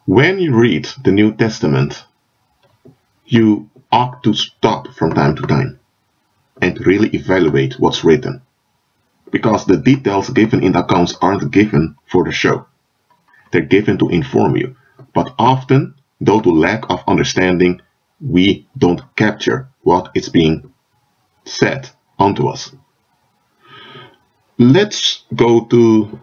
When you read the New Testament, you ought to stop from time to time and really evaluate what's written, because the details given in the accounts aren't given for the show. They're given to inform you, but often, due to lack of understanding, we don't capture what is being said onto us. Let's go to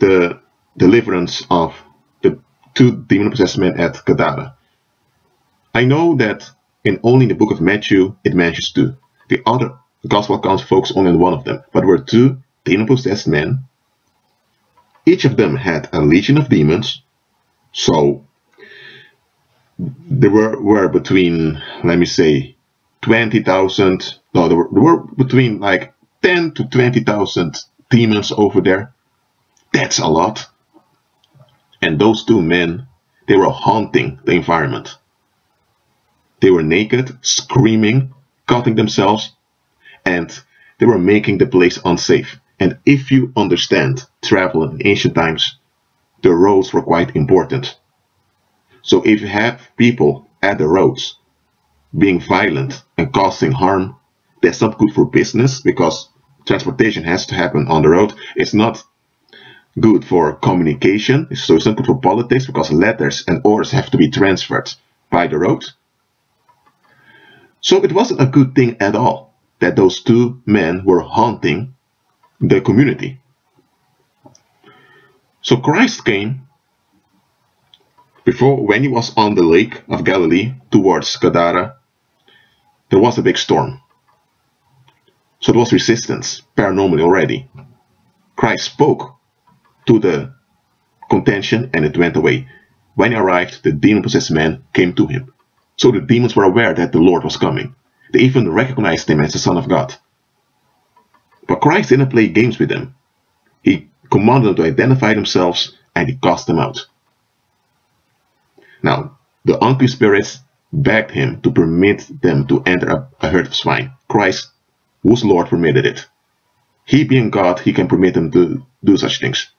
the deliverance of the two demon-possessed men at Gadara. I know that only in the book of Matthew it mentions two. The other gospel accounts focus only on one of them, but there were two demon-possessed men. Each of them had a legion of demons, so there were between, let me say, 20,000, no, there were between like 10 to 20,000 demons over there. That's a lot. And those two men, they were haunting the environment. They were naked, screaming, cutting themselves, and they were making the place unsafe. And if you understand travel in ancient times, the roads were quite important. So if you have people at the roads being violent and causing harm, that's not good for business, because transportation has to happen on the road. It's not good for communication, so it's not good for politics, because letters and orders have to be transferred by the road. So it wasn't a good thing at all that those two men were haunting the community. So Christ came when he was on the lake of Galilee towards Gadara. There was a big storm. So there was resistance paranormally already. Christ spoke to the contention and it went away. When he arrived, the demon-possessed man came to him. So the demons were aware that the Lord was coming. They even recognized him as the Son of God. But Christ didn't play games with them. He commanded them to identify themselves and he cast them out. Now, the unclean spirits begged him to permit them to enter a herd of swine. Christ, whose Lord, permitted it. He being God, he can permit them to do such things.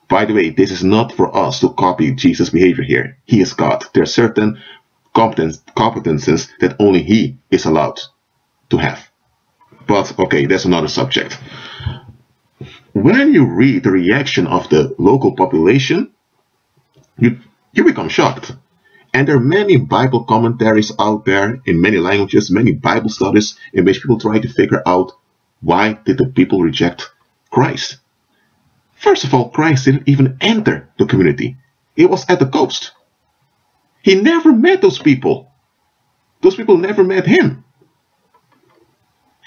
By the way, this is not for us to copy Jesus' behavior here. He is God. There are certain competences that only he is allowed to have. But okay, that's another subject. When you read the reaction of the local population, you become shocked. And there are many Bible commentaries out there in many languages, many Bible studies in which people try to figure out, why did the people reject Christ? First of all, Christ didn't even enter the community. He was at the coast. He never met those people. Those people never met him.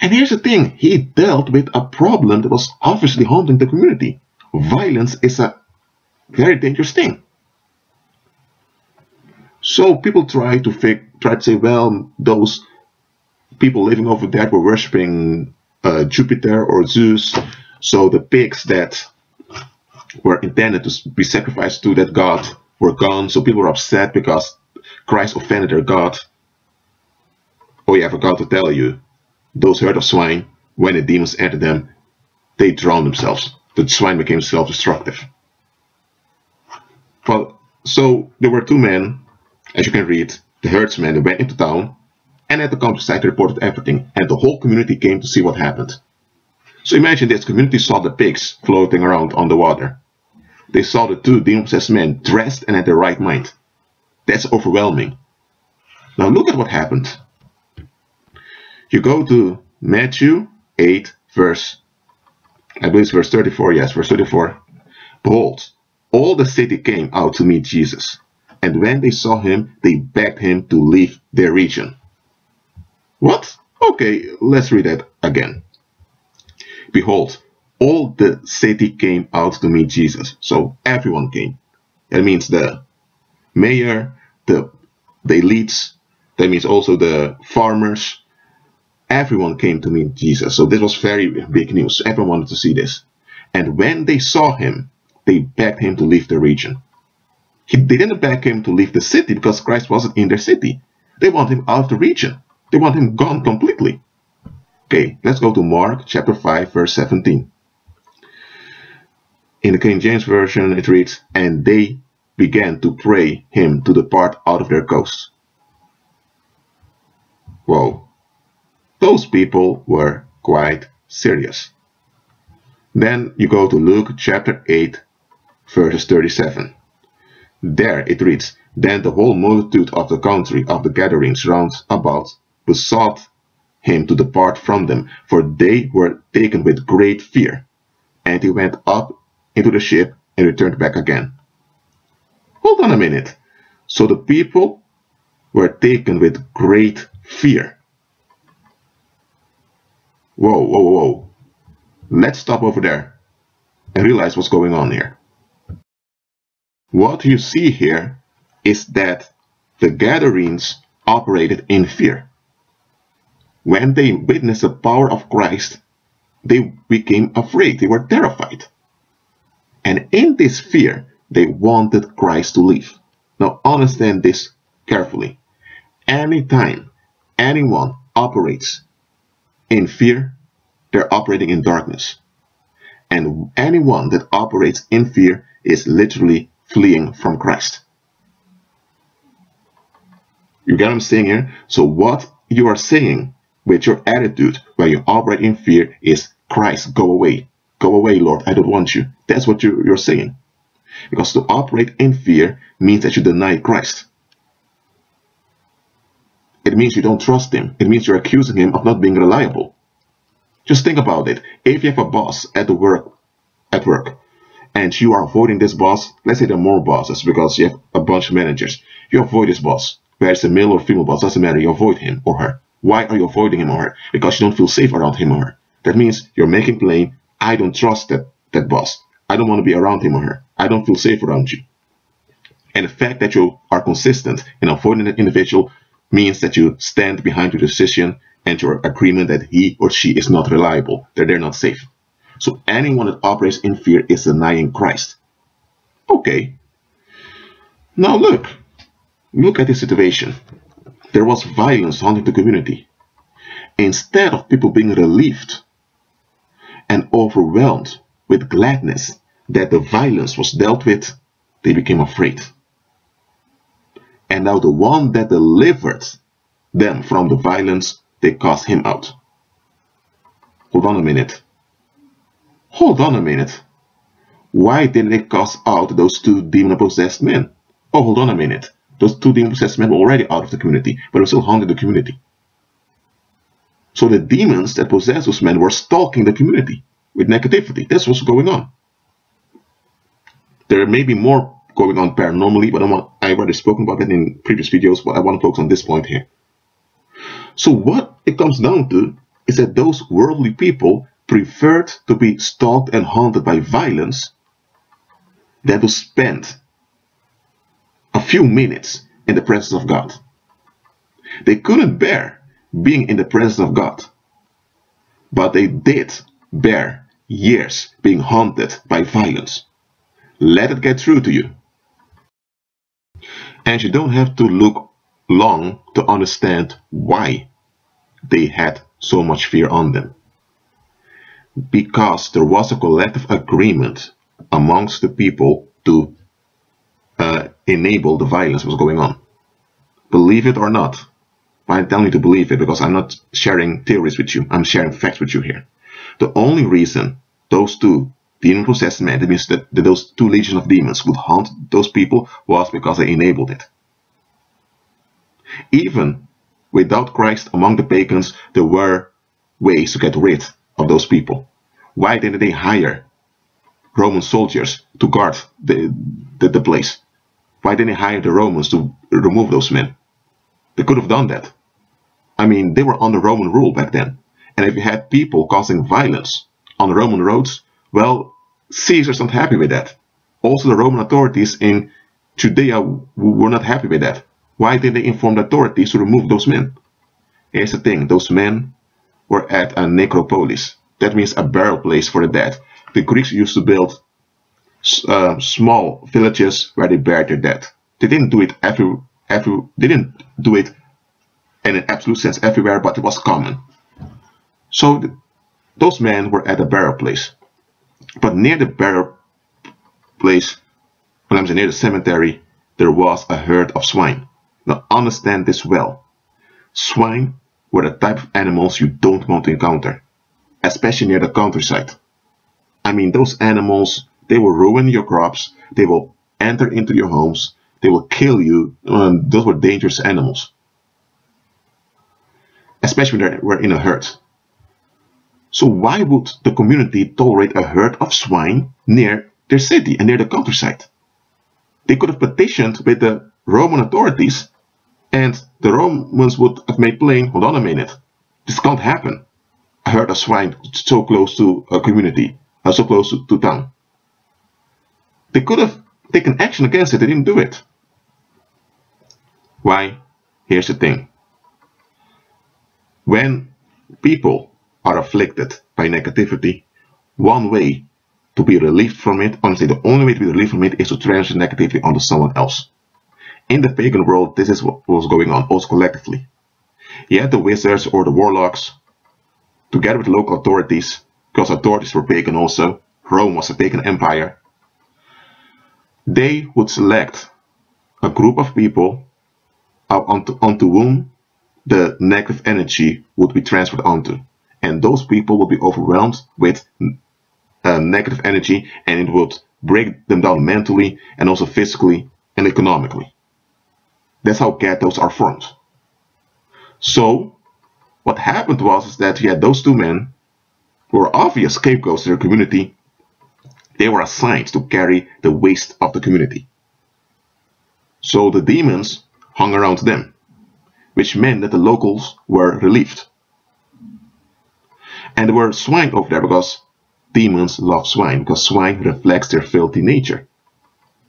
And here's the thing, he dealt with a problem that was obviously haunting the community. Violence is a very dangerous thing. So people try to say, well, those people living over there were worshipping Jupiter or Zeus, so the pigs that were intended to be sacrificed to that god were gone, so people were upset because Christ offended their god. Oh yeah, I forgot to tell you, those herd of swine, when the demons entered them, they drowned themselves. The swine became self-destructive. Well, so there were two men, as you can read, the herdsmen, they went into town, and at the countryside they reported everything, and the whole community came to see what happened. So imagine this community saw the pigs floating around on the water. They saw the two demon-possessed men dressed and at their right mind. That's overwhelming. Now look at what happened. You go to Matthew 8, I believe it's verse 34, yes, verse 34. Behold, all the city came out to meet Jesus, and when they saw him, they begged him to leave their region. What? Okay, let's read that again. Behold, all the city came out to meet Jesus. So everyone came. That means the mayor, the elites, that means also the farmers. Everyone came to meet Jesus. So this was very big news. Everyone wanted to see this. And when they saw him, they begged him to leave the region. They didn't beg him to leave the city because Christ wasn't in their city. They want him out of the region. They want him gone completely. Okay, let's go to Mark chapter 5, verse 17. In the King James Version, it reads, and they began to pray him to depart out of their coast. Whoa, those people were quite serious. Then you go to Luke chapter 8, verses 37. There it reads, Then the whole multitude of the country of the gatherings round about besought him to depart from them, for they were taken with great fear. And he went up into the ship and returned back again. Hold on a minute. So the people were taken with great fear. Whoa, whoa, whoa. Let's stop over there and realize what's going on here. What you see here is that the gatherings operated in fear. When they witnessed the power of Christ, they became afraid. They were terrified. And in this fear, they wanted Christ to leave. Now understand this carefully. Anytime anyone operates in fear, they're operating in darkness. And anyone that operates in fear is literally fleeing from Christ. You get what I'm saying here? So what you are saying with your attitude when you operate in fear is, Christ, go away. Go away, Lord, I don't want you. That's what you're saying. Because to operate in fear means that you deny Christ. It means you don't trust him. It means you're accusing him of not being reliable. Just think about it. If you have a boss at work, and you are avoiding this boss, let's say there are more bosses because you have a bunch of managers. You avoid this boss, whether it's a male or female boss, doesn't matter. You avoid him or her. Why are you avoiding him or her? Because you don't feel safe around him or her. That means you're making plain, I don't trust that boss. I don't want to be around him or her. I don't feel safe around you. And the fact that you are consistent in avoiding that individual means that you stand behind your decision and your agreement that he or she is not reliable, that they're not safe. So anyone that operates in fear is denying Christ. Okay. Now look at the situation. There was violence haunting the community. Instead of people being relieved and overwhelmed with gladness that the violence was dealt with, they became afraid. And now the one that delivered them from the violence, they cast him out. Hold on a minute. Hold on a minute. Why didn't they cast out those two demon-possessed men? Oh, hold on a minute. Those two demon-possessed men were already out of the community, but they were still haunting the community. So the demons that possessed those men were stalking the community with negativity. That's what's going on. There may be more going on paranormally, but I've already spoken about that in previous videos, but I want to focus on this point here. So what it comes down to is that those worldly people preferred to be stalked and haunted by violence than to spend a few minutes in the presence of God. They couldn't bear being in the presence of God, but they did bear years being haunted by violence. Let it get through to you. And you don't have to look long to understand why they had so much fear on them. Because there was a collective agreement amongst the people to enable the violence that was going on. Believe it or not. I'm telling you to believe it because I'm not sharing theories with you. I'm sharing facts with you here. The only reason those two demon-possessed men, that means that those two legions of demons would haunt those people, was because they enabled it. Even without Christ among the pagans, there were ways to get rid of those people. Why didn't they hire Roman soldiers to guard the place? Why didn't they hire the Romans to remove those men? They could have done that. I mean, they were under Roman rule back then. And if you had people causing violence on the Roman roads, well, Caesar's not happy with that. Also, the Roman authorities in Judea were not happy with that. Why didn't they inform the authorities to remove those men? Here's the thing, those men were at a necropolis. That means a burial place for the dead. The Greeks used to build small villages where they buried their dead. They didn't do it they didn't do it in an absolute sense everywhere, but it was common. So those men were at a burial place. But near the burial place when I was near the cemetery, there was a herd of swine. Now understand this well. Swine were the type of animals you don't want to encounter, especially near the countryside. I mean, those animals, they will ruin your crops, they will enter into your homes, they will kill you. Those were dangerous animals, especially when they were in a herd. So why would the community tolerate a herd of swine near their city and near the countryside? They could have petitioned with the Roman authorities, and the Romans would have made plain, hold on a minute, this can't happen. A herd of swine so close to a community, so close to town. They could have taken action against it, they didn't do it. Why? Here's the thing. When people are afflicted by negativity, one way to be relieved from it, honestly the only way to be relieved from it, is to transfer negativity onto someone else. In the pagan world, this is what was going on also collectively. You had the wizards or the warlocks, together with local authorities, because authorities were pagan also, Rome was a pagan empire. They would select a group of people onto whom the negative energy would be transferred onto. And those people would be overwhelmed with negative energy, and it would break them down mentally and also physically and economically. That's how ghettos are formed. So what happened was that you had those two men who were obvious scapegoats to their community. They were assigned to carry the waste of the community. So the demons hung around them, which meant that the locals were relieved. And there were swine over there because demons love swine, because swine reflects their filthy nature.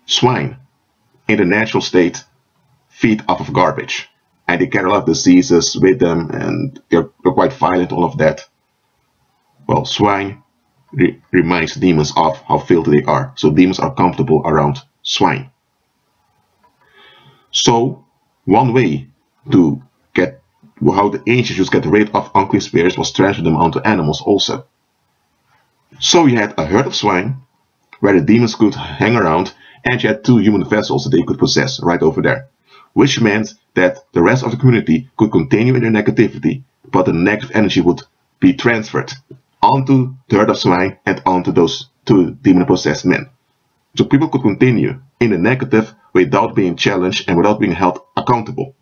Swine, in the natural state, feed off of garbage, and they carry a lot of diseases with them, and they're quite violent, all of that. Well, swine reminds demons of how filthy they are, so demons are comfortable around swine. So one way to get how the ancients used to get rid of unclean spirits was transfer them onto animals also. So you had a herd of swine where the demons could hang around, and you had two human vessels that they could possess right over there, which meant that the rest of the community could continue in their negativity, but the negative energy would be transferred onto the herd of swine and onto those two demon-possessed men. So people could continue in the negative without being challenged and without being held accountable.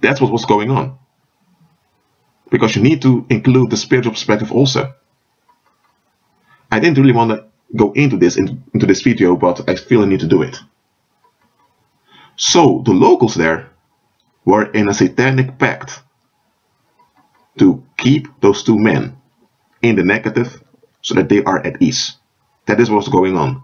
That's what was going on. Because you need to include the spiritual perspective also. I didn't really want to go into this video, but I feel I need to do it. So the locals there were in a satanic pact to keep those two men in the negative so that they are at ease. That is what was going on.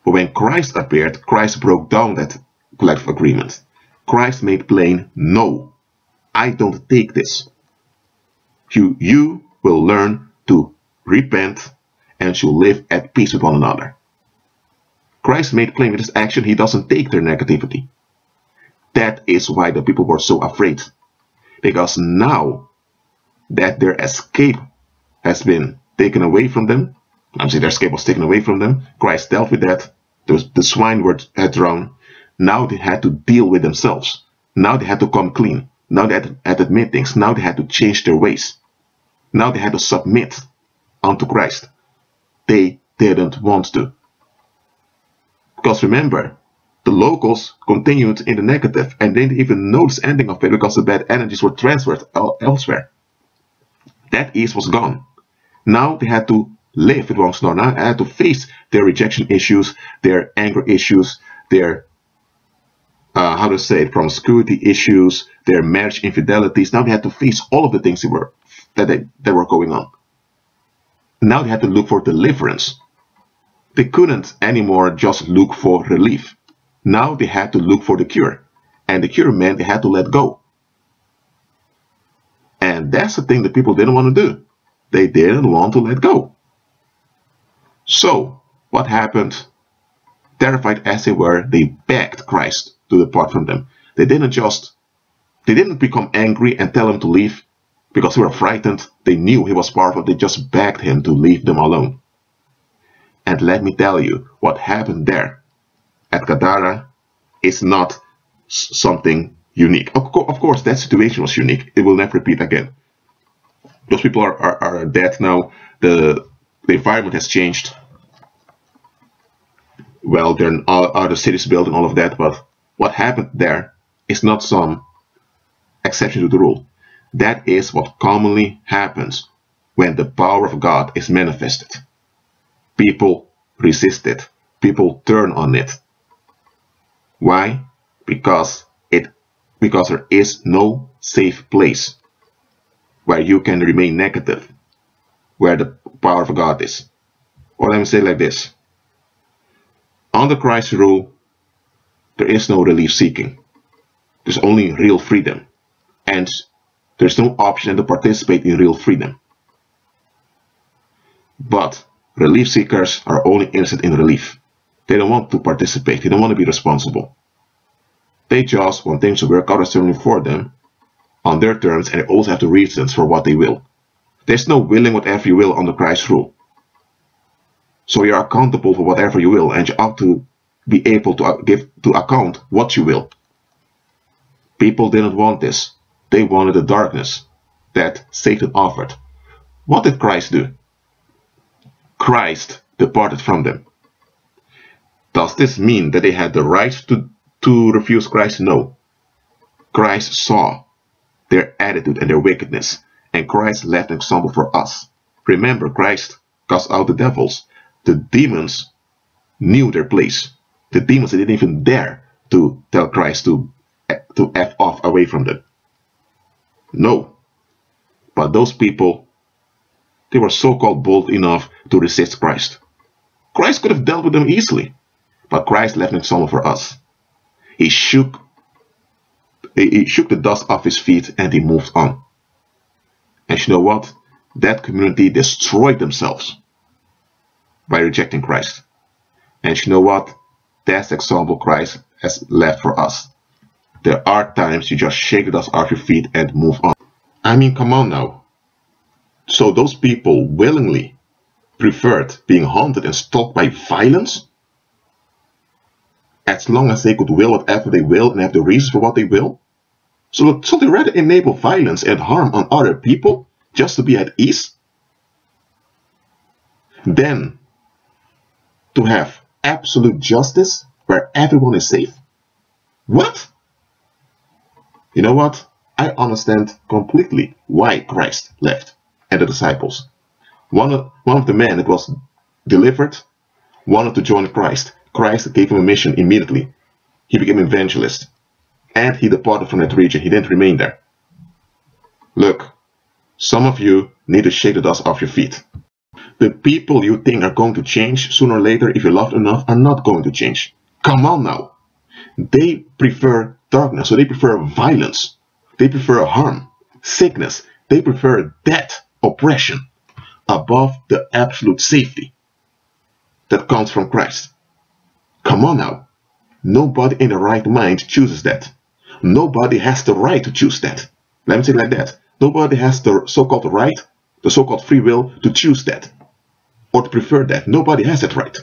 But when Christ appeared, Christ broke down that collective agreement. Christ made plain, no, I don't take this. You will learn to repent and shall live at peace with one another. Christ made plain with his action, he doesn't take their negativity. That is why the people were so afraid. Because now that their escape has been taken away from them, I'm saying their escape was taken away from them, Christ dealt with that, the swine had drowned, now they had to deal with themselves. Now they had to come clean. Now they had to admit things. Now they had to change their ways. Now they had to submit unto Christ. They didn't want to. Because remember, the locals continued in the negative and didn't even notice the ending of it because the bad energies were transferred elsewhere. That ease was gone. Now they had to live with one another. Now they had to face their rejection issues, their anger issues, their promiscuity issues, their marriage infidelities. Now they had to face all of the things that were going on. Now they had to look for deliverance. They couldn't anymore just look for relief. Now they had to look for the cure. And the cure meant they had to let go. And that's the thing that people didn't want to do. They didn't want to let go. So, what happened? Terrified as they were, they begged Christ to depart from them. They didn't become angry and tell him to leave because they were frightened. They knew he was powerful. They just begged him to leave them alone. And let me tell you, what happened there at Gadara is not something unique. Of course, that situation was unique. It will never repeat again. Those people are dead now. The environment has changed. Well, there are other cities built and all of that, but what happened there is not some exception to the rule. That is what commonly happens when the power of God is manifested. People resist it. People turn on it. Why? Because there is no safe place where you can remain negative, where the power of God is. Or let me say it like this. Under Christ's rule, there is no relief seeking. There's only real freedom. And there's no option to participate in real freedom. But relief seekers are only interested in relief. They don't want to participate. They don't want to be responsible. They just want things to work out externally for them on their terms, and they also have the reasons for what they will. There's no willing whatever you will under Christ's rule. So you're accountable for whatever you will, and you ought to be able to give to account what you will. People didn't want this. They wanted the darkness that Satan offered. What did Christ do? Christ departed from them. Does this mean that they had the right to refuse Christ? No. Christ saw their attitude and their wickedness, and Christ left an example for us. Remember, Christ cast out the devils. The demons knew their place. The demons didn't even dare to tell Christ to F off away from them. No. But those people, they were so-called bold enough to resist Christ. Christ could have dealt with them easily, but Christ left an example for us. He shook the dust off his feet and he moved on. And you know what? That community destroyed themselves by rejecting Christ. And you know what? That's the example Christ has left for us. There are times you just shake the dust off your feet and move on. I mean, come on now. So those people willingly preferred being haunted and stalked by violence, as long as they could will whatever they will and have the reasons for what they will. So they rather enable violence and harm on other people just to be at ease, than to have absolute justice where everyone is safe. What? You know what? I understand completely why Christ left and the disciples. One of the men that was delivered wanted to join Christ. Christ gave him a mission immediately. He became an evangelist. And he departed from that region. He didn't remain there. Look, some of you need to shake the dust off your feet. The people you think are going to change sooner or later, if you love them enough, are not going to change. Come on now. They prefer darkness, so they prefer violence. They prefer harm, sickness. They prefer death, oppression, above the absolute safety that comes from Christ. Come on now. Nobody in the right mind chooses that. Nobody has the right to choose that. Let me say it like that. Nobody has the so-called right, the so-called free will to choose that or to prefer that. Nobody has that right.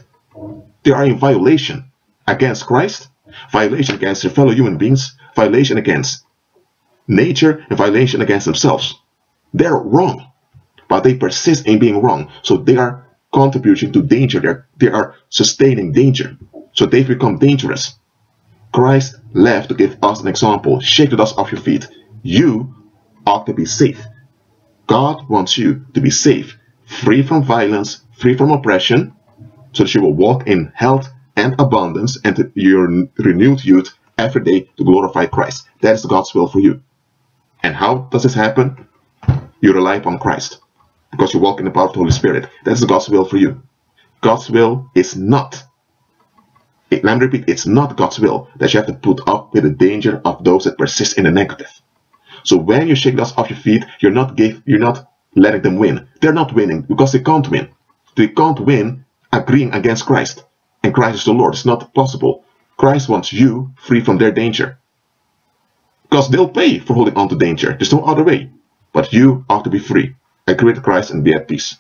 They are in violation against Christ, violation against their fellow human beings, violation against nature, and violation against themselves. They're wrong, but they persist in being wrong. So they are contributing to danger. They are sustaining danger. So they've become dangerous. Christ left to give us an example. Shake the dust off your feet. You ought to be safe. God wants you to be safe, free from violence, free from oppression, so that you will walk in health and abundance and your renewed youth every day to glorify Christ. That is God's will for you. And how does this happen? You rely upon Christ because you walk in the power of the Holy Spirit. That is God's will for you. God's will is not, let me repeat, it's not God's will that you have to put up with the danger of those that persist in the negative. So when you shake dust off your feet, you're not letting them win. They're not winning because they can't win. They can't win agreeing against Christ. And Christ is the Lord. It's not possible. Christ wants you free from their danger. Because they'll pay for holding on to danger. There's no other way. But you ought to be free. Agree with Christ and be at peace.